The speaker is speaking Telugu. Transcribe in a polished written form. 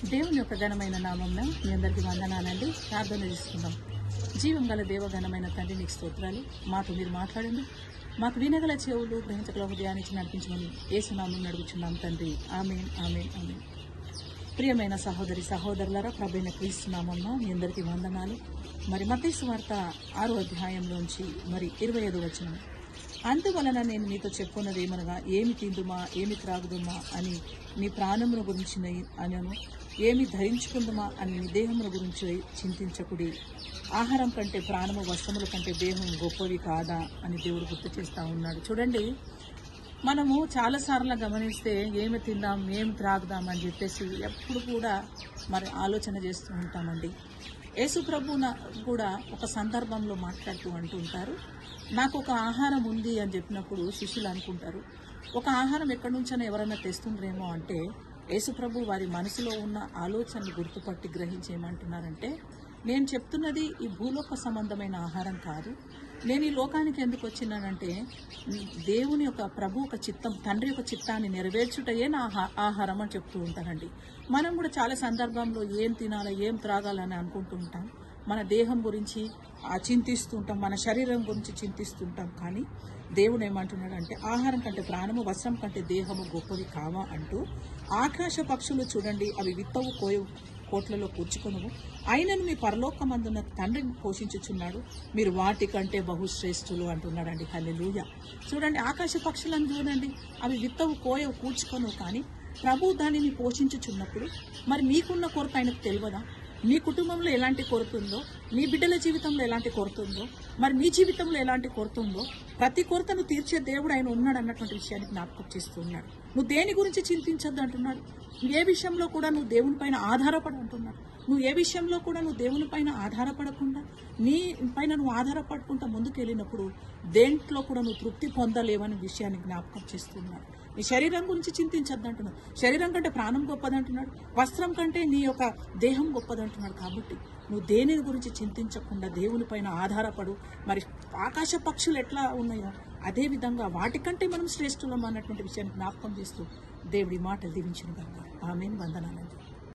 దేవుని యొక్క ఘనమైన నామంన మీ అందరికీ వందనాలండి. ప్రార్థన చేసుకుందాం. జీవం గల దేవ ఘనమైన తండ్రి, నీకు స్తోత్రాలు. మాతో మీరు మాట్లాడండి. మాకు వినగల చెవులు, గ్రహించగల హృదయానికి నడిపించమని యేసునామం నడుగుచున్నాం తండ్రి. ఆమేన్, ఆమేన్, ఆమేన్. ప్రియమైన సహోదరి సహోదరులారా, ప్రభువైన క్రీస్తు నామమున మీ అందరికీ వందనాలు. మత్తయి సువార్త 6వ అధ్యాయంలోంచి 25వ వచనం. అందువలన నేను మీతో చెప్పుకున్నది ఏమనగా, ఏమి తిందుమా, ఏమి త్రాగుదుమా అని నీ ప్రాణముల గురించి అనను, ఏమి ధరించుకుందుమా అని నీ దేహముల గురించి చింతించకుడి. ఆహారం కంటే ప్రాణము, వస్త్రముల కంటే దేహం గొప్పవి కాదా అని దేవుడు గుర్తు చేస్తూ ఉన్నాడు. చూడండి, మనము చాలాసార్లు గమనిస్తే ఏమి తిందాం, ఏమి త్రాగుదాం అని చెప్పేసి ఎప్పుడు కూడా ఆలోచన చేస్తూ ఉంటామండి. యేసు ప్రభు కూడా ఒక సందర్భంలో మాట్లాడుతూ అంటుంటారు, నాకు ఒక ఆహారం ఉంది అని చెప్పినప్పుడు శిష్యులు అనుకుంటారు, ఒక ఆహారం ఎక్కడి నుంచైనా ఎవరైనా తెస్తుండ్రేమో అంటే, యేసు ప్రభు వారి మనసులో ఉన్న ఆలోచనలు గుర్తుపట్టి గ్రహించేయమంటున్నారంటే, నేను చెప్తున్నది ఈ భూలోక సంబంధమైన ఆహారం కాదు. నేను ఈ లోకానికి ఎందుకు వచ్చినానంటే, దేవుని యొక్క ప్రభు ఒక చిత్తం, తండ్రి యొక్క చిత్తాన్ని నెరవేర్చుటయే నా ఆహారం అని చెప్తూ ఉంటారండి. మనం కూడా చాలా సందర్భంలో ఏం తినాలి, ఏం త్రాగాలని అనుకుంటూ ఉంటాం. మన దేహం గురించి చింతిస్తూ ఉంటాం, మన శరీరం గురించి చింతిస్తుంటాం. కానీ దేవుడు ఏమంటున్నాడంటే, ఆహారం కంటే ప్రాణము, వస్త్రం కంటే దేహము గొప్పవి కావా అంటూ, ఆకాశ పక్షులు చూడండి, అవి విత్తవు, కోయవు, కోట్లలో కూర్చుకొనుము, అయినను మీ పరలోకమందున్న తండ్రిని పోషించుచున్నాడు, మీరు వాటికంటే బహుశ్రేష్ఠులు అంటున్నాడండి. హల్లెలూయా. చూడండి, ఆకాశ పక్షులను చూడండి, అవి విత్తవు, కోయవు, కూర్చుకొను, కానీ ప్రభు దానిని పోషించుచున్నప్పుడు మరి మీకున్న కొరత ఆయనకు తెలియదా? మీ కుటుంబంలో ఎలాంటి కొరత ఉందో, మీ బిడ్డల జీవితంలో ఎలాంటి కొరత ఉందో, మరి మీ జీవితంలో ఎలాంటి కొరత ఉందో, ప్రతి కొరతను తీర్చే దేవుడు ఆయన ఉన్నాడు అన్నటువంటి విషయాన్ని జ్ఞాపకం చేస్తూ ఉన్నాడు. నువ్వు దేని గురించి చింతించద్దు అంటున్నాడు. ఏ విషయంలో కూడా నువ్వు దేవుని పైన ఆధారపడి అంటున్నాడు. నువ్వు ఏ విషయంలో కూడా నువ్వు దేవుని పైన ఆధారపడకుండా, నీ పైన నువ్వు ఆధారపడుకుంటా ముందుకు వెళ్ళినప్పుడు దేంట్లో కూడా నువ్వు తృప్తి పొందలేవని విషయాన్ని జ్ఞాపకం చేస్తున్నాడు. నీ శరీరం గురించి చింతించద్దు అంటున్నాడు. శరీరం కంటే ప్రాణం గొప్పదంటున్నాడు, వస్త్రం కంటే నీ యొక్క దేహం గొప్పదంటున్నాడు. కాబట్టి నువ్వు దేని గురించి చింతించకుండా దేవుని పైన ఆధారపడు. మరి ఆకాశ పక్షులు ఎట్లా ఉన్నాయో అదే విధంగా వాటికంటే మనం శ్రేష్ఠులం అన్నటువంటి విషయాన్ని జ్ఞాపకం చేస్తూ దేవుడి మాటలు దీవించును గాక. ఆమేన్. వందనాలండి.